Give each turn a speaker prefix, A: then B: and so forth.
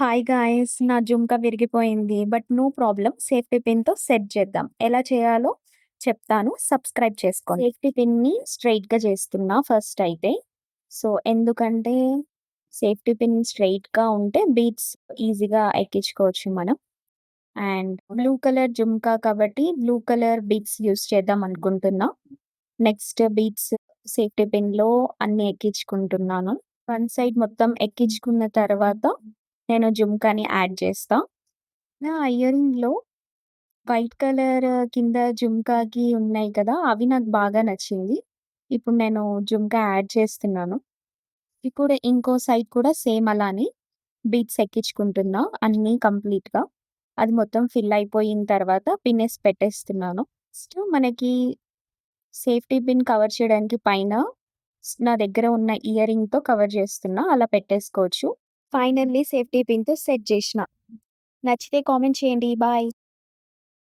A: Hi guys! నా జుంకా విరిగిపోయింది. But no problem. Safety పిన్‌తో సెట్ చేద్దాం. ఎలా చేయాలో చెప్తాను. సబ్స్క్రైబ్ చేసుకోండి. సేఫ్టీ పిన్‌ని స్ట్రెయిట్‌గా చేస్తున్నా ఫస్ట్ అయితే. ఎందుకంటే సేఫ్టీ పిన్ స్ట్రెయిట్‌గా ఉంటే బీట్స్ ఈజీగా ఎక్కించుకోవచ్చు మనం. అండ్ బ్లూ కలర్ జుంకా కాబట్టి బ్లూ కలర్ బీట్స్ యూజ్ చేద్దాం అనుకుంటున్నా. నెక్స్ట్ బీట్స్ సేఫ్టీ పిన్‌లో అన్నీ ఎక్కించుకుంటున్నాను. వన్ సైడ్ మొత్తం ఎక్కించుకున్న తర్వాత నేను జుంకాని యాడ్ చేస్తా. నా ఇయరింగ్‌లో వైట్ కలర్ కింద జుంకాకి ఉన్నాయి కదా! అవి నాకు బాగా నచ్చింది. ఇప్పుడు నేను జుంకా యాడ్ చేస్తున్నాను. ఇప్పుడు ఇంకో సైడ్ కూడా సేమ్ అలానే బీడ్స్ ఎక్కించుకుంటున్నా అన్నీ కంప్లీట్‌గా. అది మొత్తం ఫిల్ అయిపోయిన తర్వాత పిన్నేసి పెట్టేస్తున్నాను. నెక్స్ట్ మనకి సేఫ్టీ పిన్ కవర్ చేయడానికి పైన నా దగ్గర ఉన్న ఇయరింగ్‌తో కవర్ చేస్తున్నా. అలా పెట్టేసుకోవచ్చు. ఫైనల్లీ సేఫ్టీ పిన్‌తో సెట్ చేషిన. నచ్చితే కామెంట్ చేయండి. బాయ్.